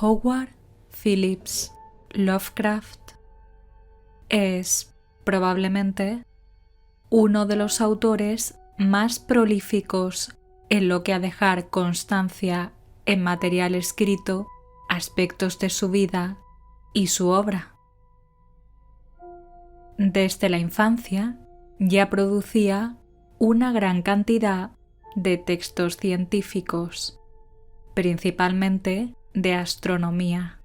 Howard Phillips Lovecraft es, probablemente, uno de los autores más prolíficos en lo que a dejar constancia en material escrito, aspectos de su vida y su obra. Desde la infancia ya producía una gran cantidad de textos científicos, principalmente de astronomía.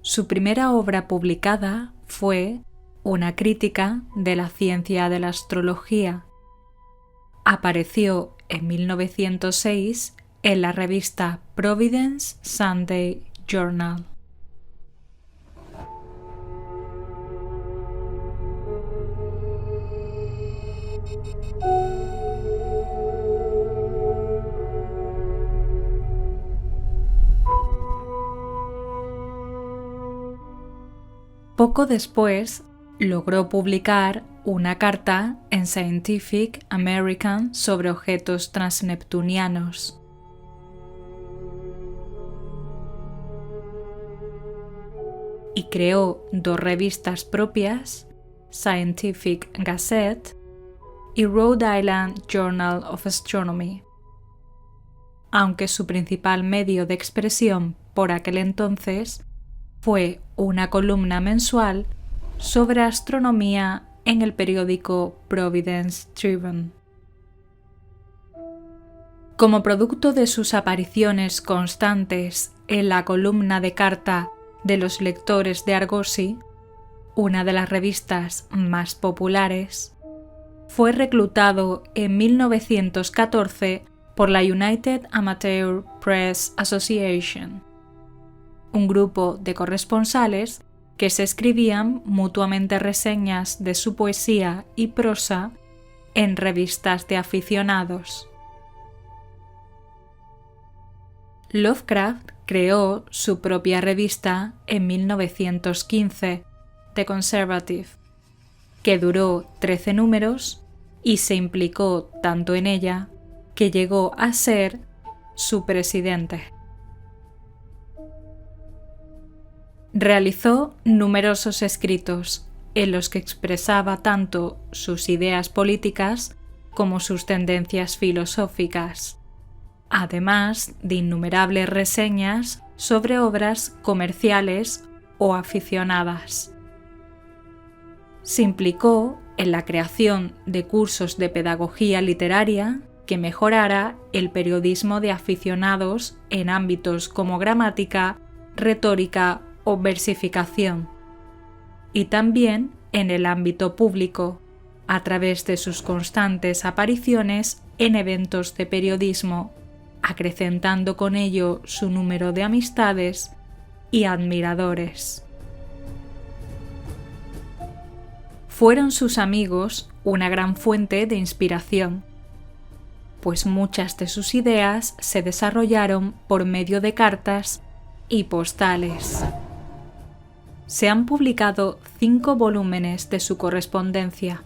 Su primera obra publicada fue una crítica de la ciencia de la astrología. Apareció en 1906 en la revista Providence Sunday Journal. Poco después, logró publicar una carta en Scientific American sobre objetos transneptunianos. Y creó dos revistas propias, Scientific Gazette y Rhode Island Journal of Astronomy. Aunque su principal medio de expresión por aquel entonces fue una columna mensual sobre astronomía en el periódico Providence Tribune. Como producto de sus apariciones constantes en la columna de carta de los lectores de Argosy, una de las revistas más populares, fue reclutado en 1914 por la United Amateur Press Association, un grupo de corresponsales que se escribían mutuamente reseñas de su poesía y prosa en revistas de aficionados. Lovecraft creó su propia revista en 1915, The Conservative, que duró 13 números y se implicó tanto en ella que llegó a ser su presidente. Realizó numerosos escritos en los que expresaba tanto sus ideas políticas como sus tendencias filosóficas, además de innumerables reseñas sobre obras comerciales o aficionadas. Se implicó en la creación de cursos de pedagogía literaria que mejorara el periodismo de aficionados en ámbitos como gramática, retórica o versificación, y también en el ámbito público, a través de sus constantes apariciones en eventos de periodismo, acrecentando con ello su número de amistades y admiradores. Fueron sus amigos una gran fuente de inspiración, pues muchas de sus ideas se desarrollaron por medio de cartas y postales. Se han publicado 5 volúmenes de su correspondencia,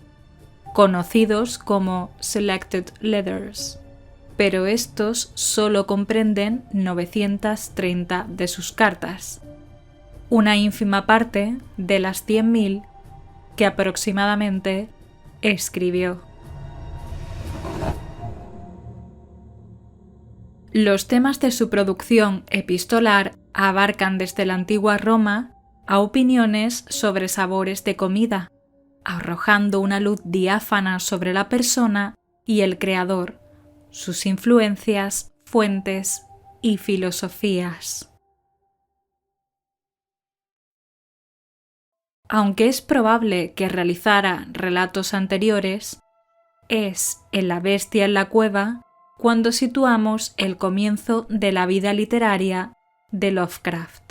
conocidos como Selected Letters, pero estos solo comprenden 930 de sus cartas, una ínfima parte de las 100.000 que aproximadamente escribió. Los temas de su producción epistolar abarcan desde la antigua Roma a opiniones sobre sabores de comida, arrojando una luz diáfana sobre la persona y el creador, sus influencias, fuentes y filosofías. Aunque es probable que realizara relatos anteriores, es en La bestia en la cueva cuando situamos el comienzo de la vida literaria de Lovecraft,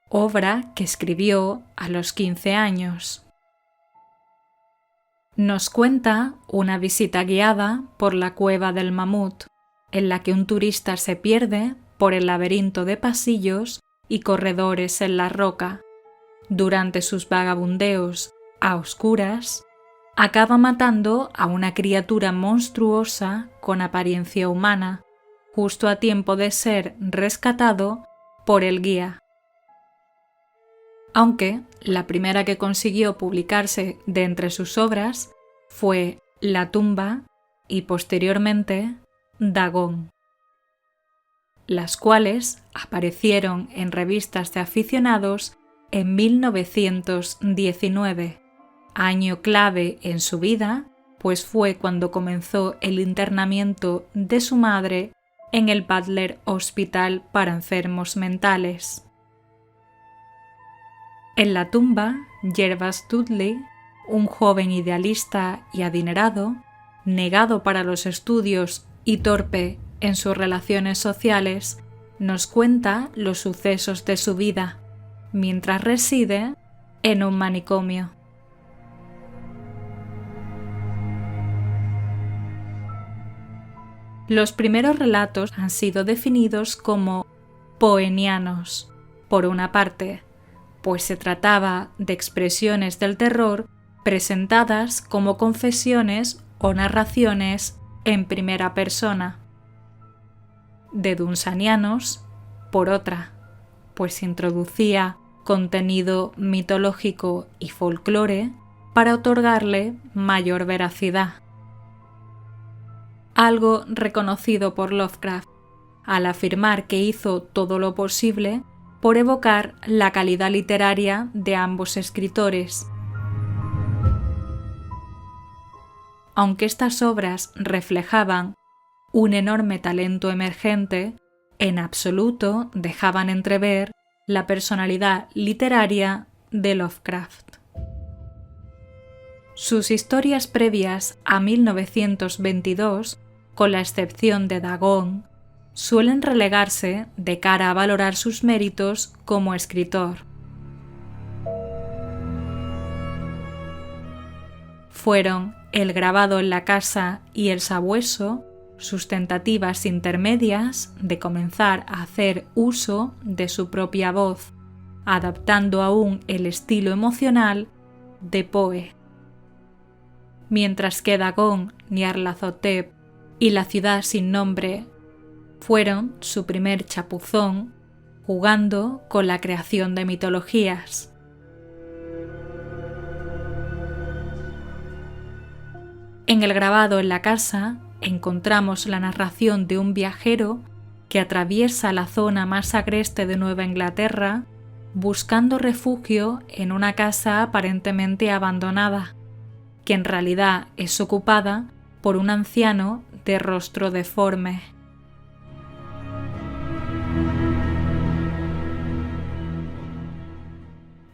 obra que escribió a los 15 años. Nos cuenta una visita guiada por la cueva del mamut, en la que un turista se pierde por el laberinto de pasillos y corredores en la roca. Durante sus vagabundeos a oscuras, acaba matando a una criatura monstruosa con apariencia humana, justo a tiempo de ser rescatado por el guía. Aunque la primera que consiguió publicarse de entre sus obras fue La tumba y posteriormente Dagón, las cuales aparecieron en revistas de aficionados en 1919, año clave en su vida, pues fue cuando comenzó el internamiento de su madre en el Butler Hospital para enfermos mentales. En La tumba, Jervas Dudley, un joven idealista y adinerado, negado para los estudios y torpe en sus relaciones sociales, nos cuenta los sucesos de su vida, mientras reside en un manicomio. Los primeros relatos han sido definidos como poenianos, por una parte, pues se trataba de expresiones del terror presentadas como confesiones o narraciones en primera persona. De dunsanianos, por otra, pues introducía contenido mitológico y folclore para otorgarle mayor veracidad. Algo reconocido por Lovecraft, al afirmar que hizo todo lo posible por evocar la calidad literaria de ambos escritores. Aunque estas obras reflejaban un enorme talento emergente, en absoluto dejaban entrever la personalidad literaria de Lovecraft. Sus historias previas a 1922, con la excepción de Dagón, suelen relegarse de cara a valorar sus méritos como escritor. Fueron El grabado en la casa y El sabueso sus tentativas intermedias de comenzar a hacer uso de su propia voz, adaptando aún el estilo emocional de Poe. Mientras que Dagón, Nyarlathotep y La ciudad sin nombre fueron su primer chapuzón jugando con la creación de mitologías. En El grabado en la casa encontramos la narración de un viajero que atraviesa la zona más agreste de Nueva Inglaterra buscando refugio en una casa aparentemente abandonada, que en realidad es ocupada por un anciano de rostro deforme.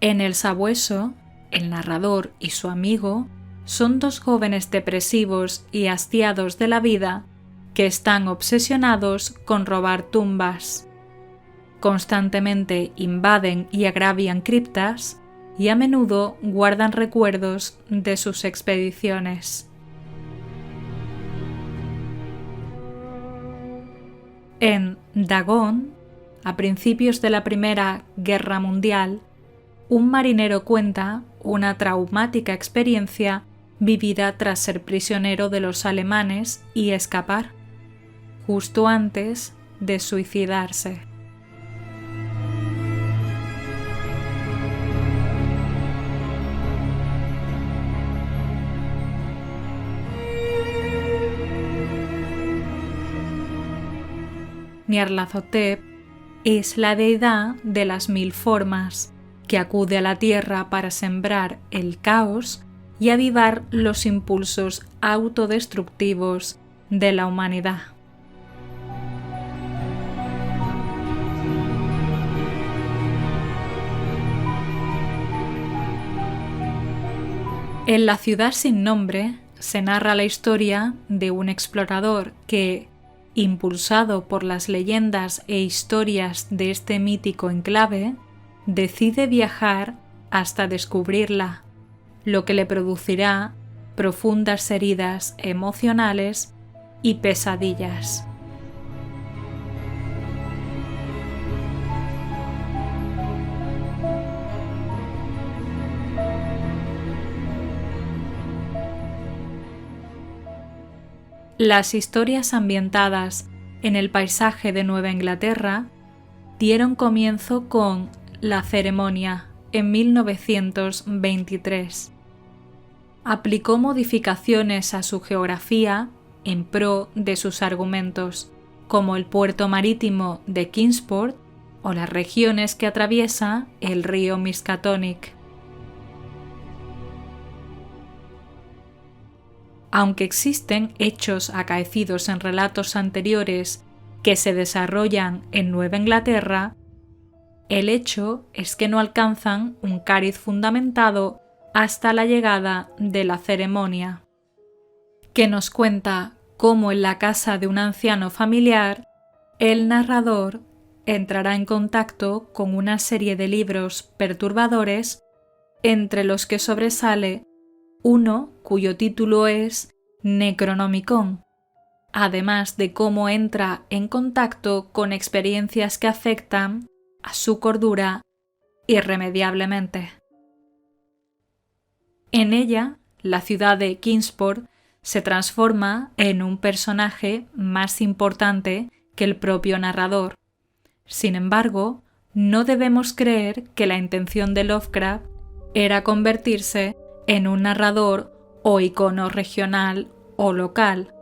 En El sabueso, el narrador y su amigo son dos jóvenes depresivos y hastiados de la vida que están obsesionados con robar tumbas. Constantemente invaden y agravian criptas y a menudo guardan recuerdos de sus expediciones. En Dagón, a principios de la Primera Guerra Mundial, un marinero cuenta una traumática experiencia vivida tras ser prisionero de los alemanes y escapar, justo antes de suicidarse. Nyarlathotep es la deidad de las 1000 formas, que acude a la tierra para sembrar el caos y avivar los impulsos autodestructivos de la humanidad. En La ciudad sin nombre se narra la historia de un explorador que, impulsado por las leyendas e historias de este mítico enclave, decide viajar hasta descubrirla, lo que le producirá profundas heridas emocionales y pesadillas. Las historias ambientadas en el paisaje de Nueva Inglaterra dieron comienzo con La ceremonia en 1923. Aplicó modificaciones a su geografía en pro de sus argumentos, como el puerto marítimo de Kingsport o las regiones que atraviesa el río Miskatonic. Aunque existen hechos acaecidos en relatos anteriores que se desarrollan en Nueva Inglaterra, el hecho es que no alcanzan un cariz fundamentado hasta la llegada de La ceremonia, que nos cuenta cómo en la casa de un anciano familiar, el narrador entrará en contacto con una serie de libros perturbadores, entre los que sobresale uno cuyo título es Necronomicon, además de cómo entra en contacto con experiencias que afectan a su cordura irremediablemente. En ella, la ciudad de Kingsport se transforma en un personaje más importante que el propio narrador. Sin embargo, no debemos creer que la intención de Lovecraft era convertirse en un narrador o icono regional o local.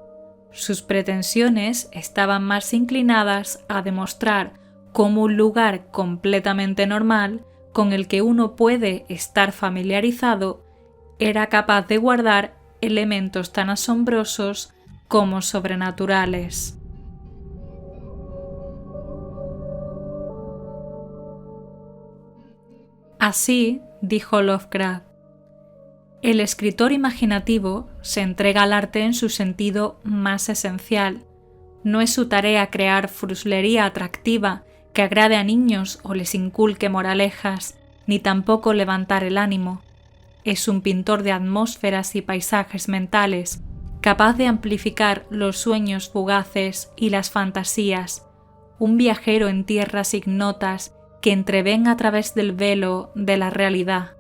Sus pretensiones estaban más inclinadas a demostrar cómo un lugar completamente normal, con el que uno puede estar familiarizado, era capaz de guardar elementos tan asombrosos como sobrenaturales. Así, dijo Lovecraft, el escritor imaginativo se entrega al arte en su sentido más esencial. No es su tarea crear fruslería atractiva que agrade a niños o les inculque moralejas, ni tampoco levantar el ánimo. Es un pintor de atmósferas y paisajes mentales, capaz de amplificar los sueños fugaces y las fantasías, un viajero en tierras ignotas que entreven a través del velo de la realidad.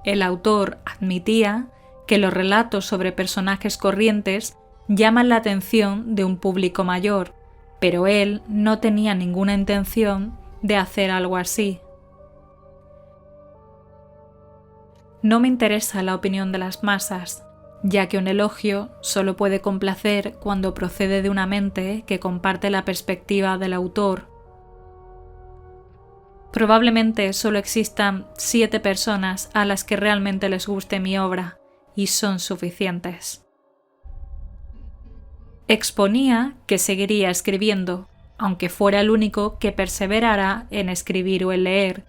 El autor admitía que los relatos sobre personajes corrientes llaman la atención de un público mayor, pero él no tenía ninguna intención de hacer algo así. No me interesa la opinión de las masas, ya que un elogio solo puede complacer cuando procede de una mente que comparte la perspectiva del autor. Probablemente solo existan 7 personas a las que realmente les guste mi obra, y son suficientes. Exponía que seguiría escribiendo, aunque fuera el único que perseverara en escribir o en leer,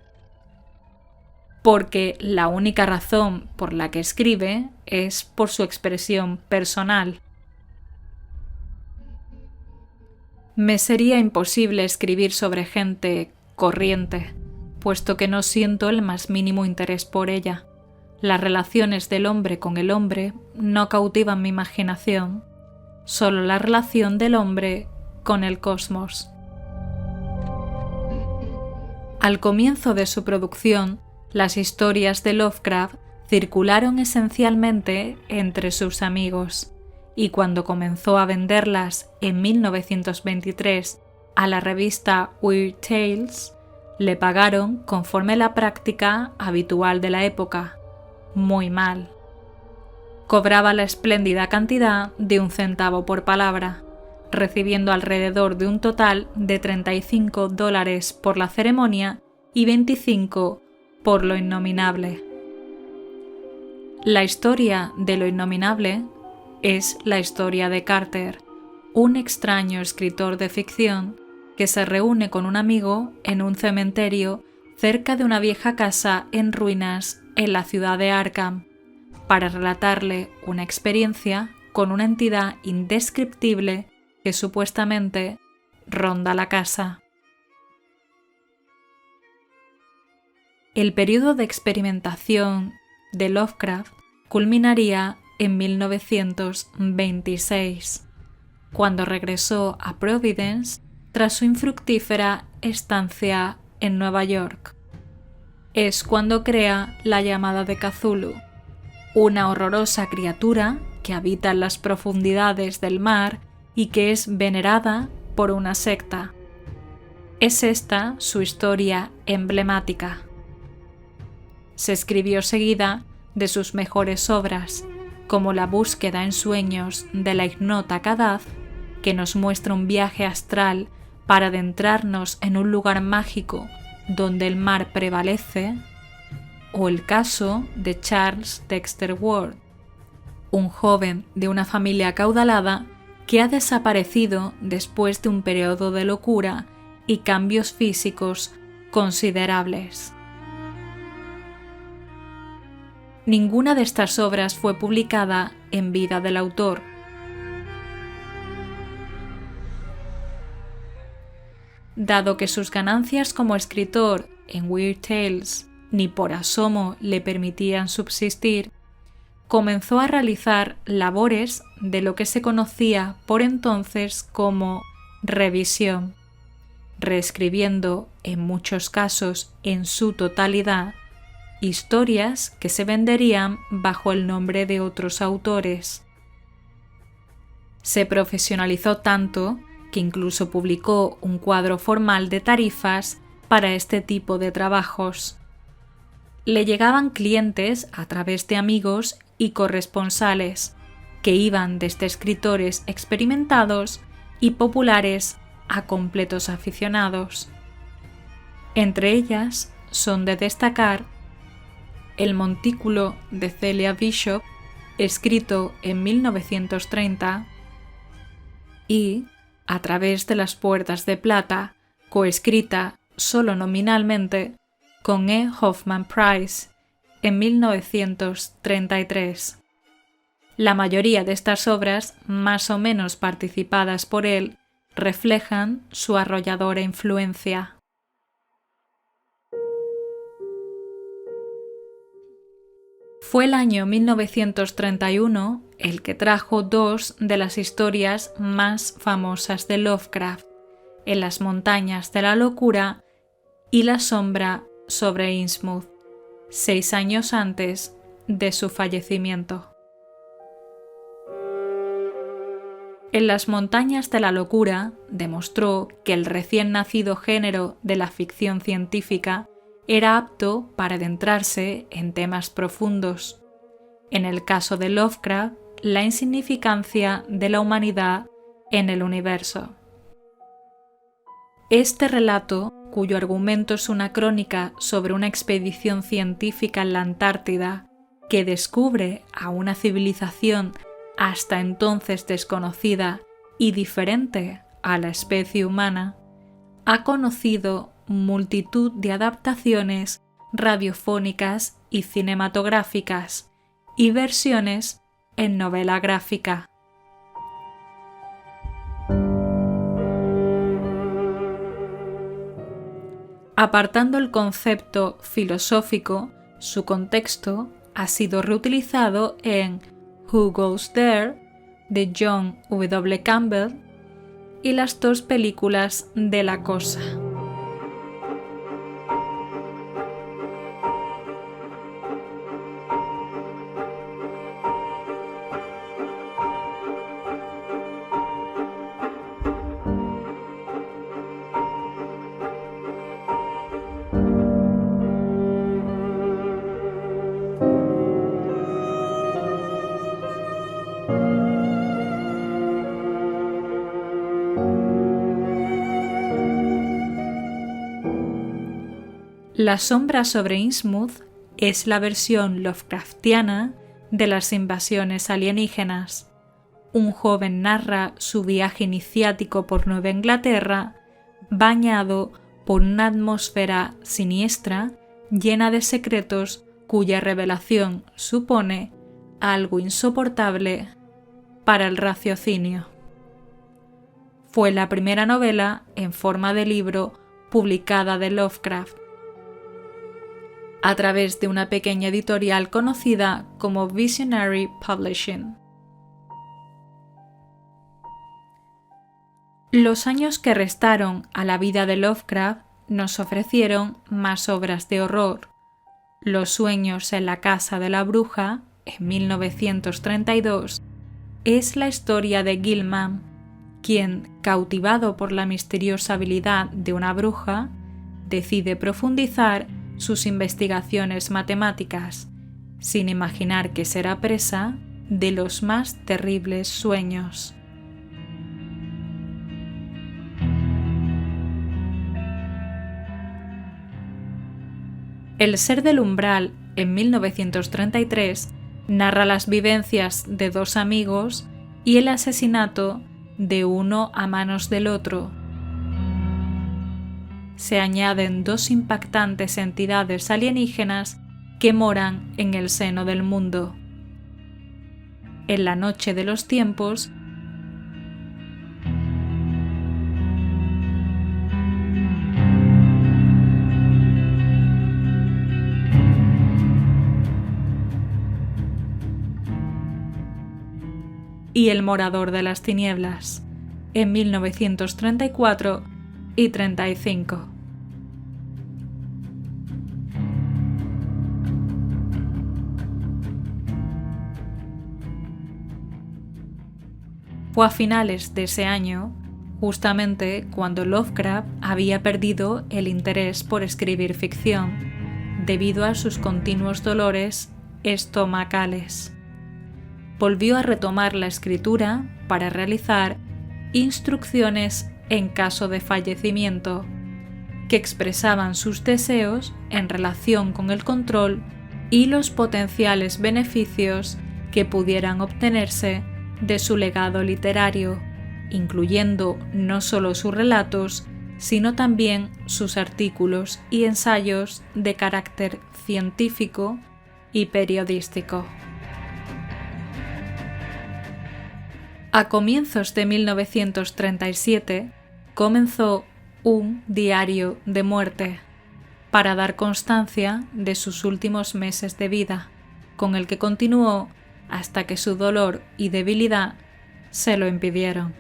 porque la única razón por la que escribe es por su expresión personal. Me sería imposible escribir sobre gente corriente, puesto que no siento el más mínimo interés por ella. Las relaciones del hombre con el hombre no cautivan mi imaginación, solo la relación del hombre con el cosmos. Al comienzo de su producción, las historias de Lovecraft circularon esencialmente entre sus amigos, y cuando comenzó a venderlas en 1923 a la revista Weird Tales, le pagaron conforme la práctica habitual de la época, muy mal. Cobraba la espléndida cantidad de 1 centavo por palabra, recibiendo alrededor de un total de $35 por La ceremonia y 25 por Lo innominable. La historia de Lo innominable es la historia de Carter, un extraño escritor de ficción que se reúne con un amigo en un cementerio cerca de una vieja casa en ruinas en la ciudad de Arkham, para relatarle una experiencia con una entidad indescriptible que supuestamente ronda la casa. El periodo de experimentación de Lovecraft culminaría en 1926, cuando regresó a Providence tras su infructífera estancia en Nueva York. Es cuando crea La llamada de Cthulhu, una horrorosa criatura que habita en las profundidades del mar y que es venerada por una secta. Es esta su historia emblemática. Se escribió seguida de sus mejores obras, como La búsqueda en sueños de la ignota Kadath, que nos muestra un viaje astral para adentrarnos en un lugar mágico donde el mar prevalece, o el caso de Charles Dexter Ward, un joven de una familia acaudalada que ha desaparecido después de un periodo de locura y cambios físicos considerables. Ninguna de estas obras fue publicada en vida del autor. Dado que sus ganancias como escritor en Weird Tales ni por asomo le permitían subsistir, comenzó a realizar labores de lo que se conocía por entonces como revisión, reescribiendo en muchos casos en su totalidad historias que se venderían bajo el nombre de otros autores. Se profesionalizó tanto que incluso publicó un cuadro formal de tarifas para este tipo de trabajos. Le llegaban clientes a través de amigos y corresponsales, que iban desde escritores experimentados y populares a completos aficionados. Entre ellas son de destacar El montículo de Celia Bishop, escrito en 1930, y A través de las puertas de plata, coescrita solo nominalmente con E. Hoffman Price en 1933. La mayoría de estas obras, más o menos participadas por él, reflejan su arrolladora influencia. Fue el año 1931 el que trajo dos de las historias más famosas de Lovecraft, En las montañas de la locura y La sombra sobre Innsmouth, 6 años antes de su fallecimiento. En las montañas de la locura demostró que el recién nacido género de la ficción científica era apto para adentrarse en temas profundos. En el caso de Lovecraft, la insignificancia de la humanidad en el universo. Este relato, cuyo argumento es una crónica sobre una expedición científica en la Antártida que descubre a una civilización hasta entonces desconocida y diferente a la especie humana, ha conocido multitud de adaptaciones radiofónicas y cinematográficas y versiones en novela gráfica. Apartando el concepto filosófico, su contexto ha sido reutilizado en Who Goes There, de John W. Campbell, y las 2 películas de La Cosa. La sombra sobre Innsmouth es la versión Lovecraftiana de las invasiones alienígenas. Un joven narra su viaje iniciático por Nueva Inglaterra, bañado por una atmósfera siniestra llena de secretos cuya revelación supone algo insoportable para el raciocinio. Fue la primera novela en forma de libro publicada de Lovecraft, a través de una pequeña editorial conocida como Visionary Publishing. Los años que restaron a la vida de Lovecraft nos ofrecieron más obras de horror. Los sueños en la casa de la bruja, en 1932, es la historia de Gilman, quien, cautivado por la misteriosa habilidad de una bruja, decide profundizar sus investigaciones matemáticas, sin imaginar que será presa de los más terribles sueños. El ser del umbral, en 1933, narra las vivencias de dos amigos y el asesinato de uno a manos del otro. Se añaden dos impactantes entidades alienígenas que moran en el seno del mundo. En la noche de los tiempos, y El morador de las tinieblas, en 1934 y 35. Fue a finales de ese año, justamente cuando Lovecraft había perdido el interés por escribir ficción, debido a sus continuos dolores estomacales. Volvió a retomar la escritura para realizar instrucciones en caso de fallecimiento, que expresaban sus deseos en relación con el control y los potenciales beneficios que pudieran obtenerse de su legado literario, incluyendo no solo sus relatos, sino también sus artículos y ensayos de carácter científico y periodístico. A comienzos de 1937 comenzó un diario de muerte para dar constancia de sus últimos meses de vida, con el que continuó hasta que su dolor y debilidad se lo impidieron.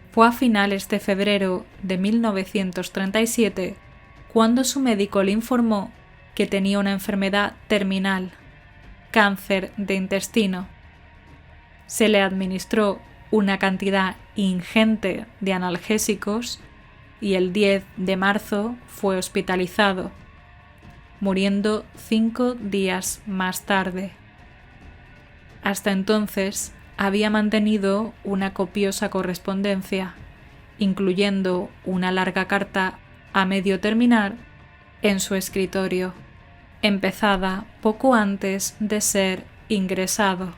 Fue a finales de febrero de 1937 cuando su médico le informó que tenía una enfermedad terminal, cáncer de intestino. Se le administró una cantidad ingente de analgésicos y el 10 de marzo fue hospitalizado, muriendo 5 días más tarde. Hasta entonces había mantenido una copiosa correspondencia, incluyendo una larga carta a medio terminar en su escritorio, empezada poco antes de ser ingresado.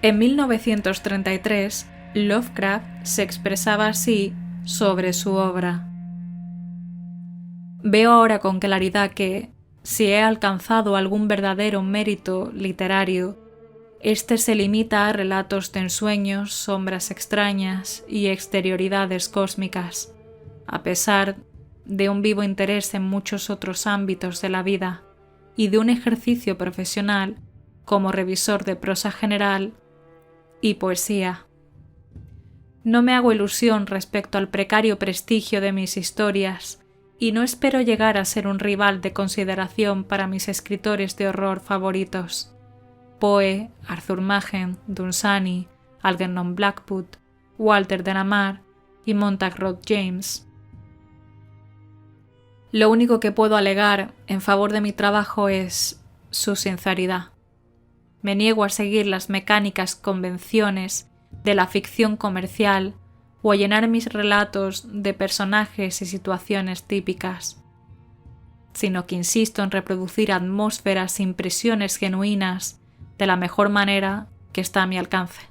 En 1933, Lovecraft se expresaba así sobre su obra. Veo ahora con claridad que, si he alcanzado algún verdadero mérito literario, este se limita a relatos de ensueños, sombras extrañas y exterioridades cósmicas, a pesar de un vivo interés en muchos otros ámbitos de la vida y de un ejercicio profesional como revisor de prosa general y poesía. No me hago ilusión respecto al precario prestigio de mis historias y no espero llegar a ser un rival de consideración para mis escritores de horror favoritos: Poe, Arthur Machen, Dunsany, Algernon Blackwood, Walter de la Mare y Montague Rod James. Lo único que puedo alegar en favor de mi trabajo es su sinceridad. Me niego a seguir las mecánicas convenciones de la ficción comercial o a llenar mis relatos de personajes y situaciones típicas, sino que insisto en reproducir atmósferas e impresiones genuinas de la mejor manera que está a mi alcance.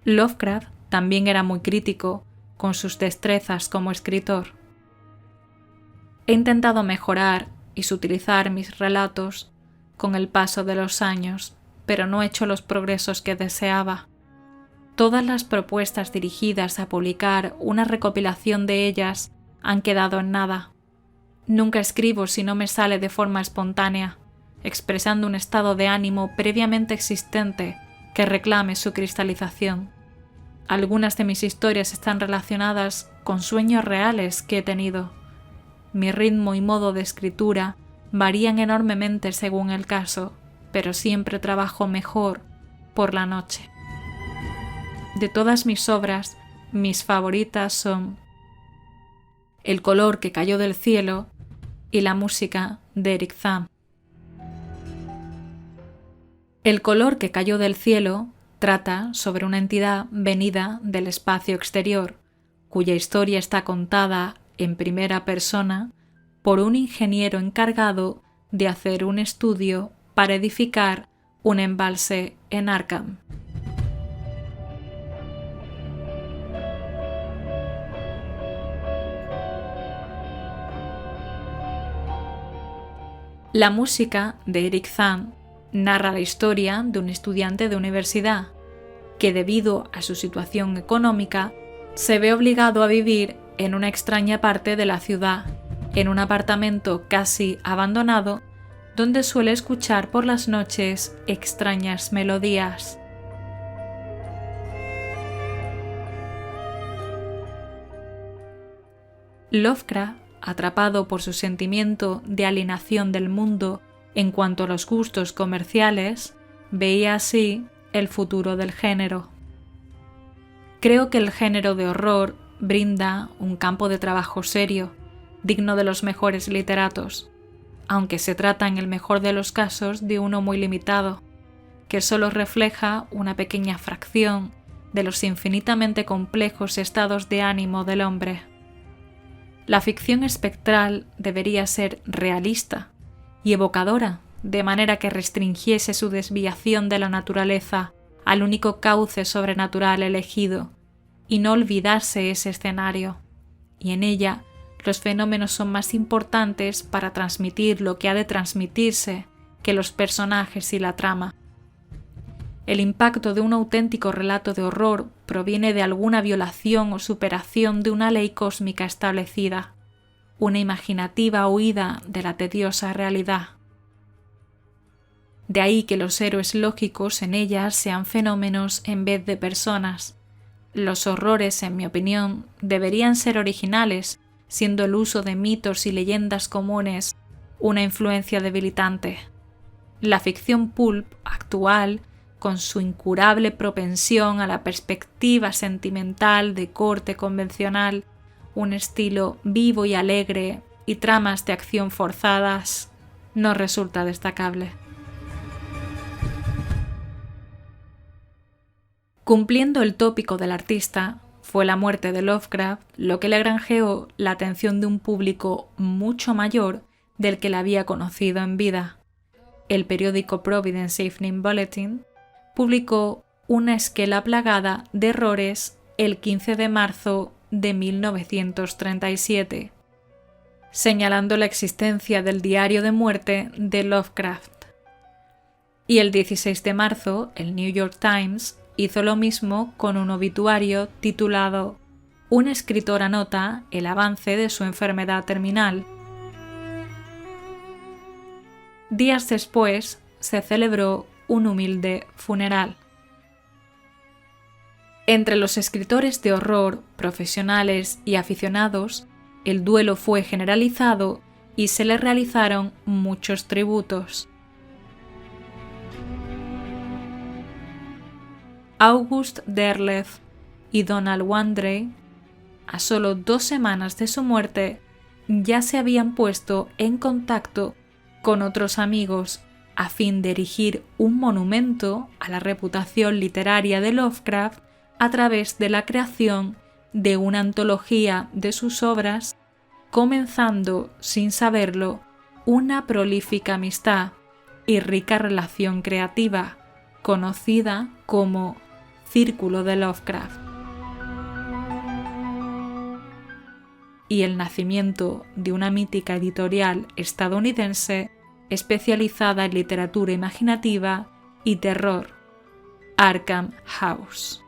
Lovecraft también era muy crítico con sus destrezas como escritor. He intentado mejorar y sutilizar mis relatos con el paso de los años, pero no he hecho los progresos que deseaba. Todas las propuestas dirigidas a publicar una recopilación de ellas han quedado en nada. Nunca escribo si no me sale de forma espontánea, expresando un estado de ánimo previamente existente que reclame su cristalización. Algunas de mis historias están relacionadas con sueños reales que he tenido. Mi ritmo y modo de escritura varían enormemente según el caso, pero siempre trabajo mejor por la noche. De todas mis obras, mis favoritas son El color que cayó del cielo y la música de Eric Zahm. El color que cayó del cielo trata sobre una entidad venida del espacio exterior, cuya historia está contada en primera persona por un ingeniero encargado de hacer un estudio para edificar un embalse en Arkham. La música de Eric Zahm narra la historia de un estudiante de universidad que, debido a su situación económica, se ve obligado a vivir en una extraña parte de la ciudad, en un apartamento casi abandonado, donde suele escuchar por las noches extrañas melodías. Lovecraft, atrapado por su sentimiento de alienación del mundo en cuanto a los gustos comerciales, veía así el futuro del género. Creo que el género de horror brinda un campo de trabajo serio, digno de los mejores literatos, aunque se trata en el mejor de los casos de uno muy limitado, que solo refleja una pequeña fracción de los infinitamente complejos estados de ánimo del hombre. La ficción espectral debería ser realista y evocadora, de manera que restringiese su desviación de la naturaleza al único cauce sobrenatural elegido, y no olvidase ese escenario. Y en ella, los fenómenos son más importantes para transmitir lo que ha de transmitirse que los personajes y la trama. El impacto de un auténtico relato de horror proviene de alguna violación o superación de una ley cósmica establecida, una imaginativa huida de la tediosa realidad. De ahí que los héroes lógicos en ellas sean fenómenos en vez de personas. Los horrores, en mi opinión, deberían ser originales, siendo el uso de mitos y leyendas comunes una influencia debilitante. La ficción pulp actual, con su incurable propensión a la perspectiva sentimental de corte convencional, un estilo vivo y alegre y tramas de acción forzadas, no resulta destacable. Cumpliendo el tópico del artista, fue la muerte de Lovecraft lo que le granjeó la atención de un público mucho mayor del que la había conocido en vida. El periódico Providence Evening Bulletin publicó una esquela plagada de errores el 15 de marzo de 1937, señalando la existencia del diario de muerte de Lovecraft. Y el 16 de marzo, el New York Times hizo lo mismo con un obituario titulado «Un escritor anota el avance de su enfermedad terminal». Días después se celebró un humilde funeral. Entre los escritores de horror, profesionales y aficionados, el duelo fue generalizado y se le realizaron muchos tributos. August Derleth y Donald Wandrei, a solo 2 semanas de su muerte, ya se habían puesto en contacto con otros amigos a fin de erigir un monumento a la reputación literaria de Lovecraft a través de la creación de una antología de sus obras, comenzando, sin saberlo, una prolífica amistad y rica relación creativa, conocida como Círculo de Lovecraft. Y el nacimiento de una mítica editorial estadounidense especializada en literatura imaginativa y terror, Arkham House.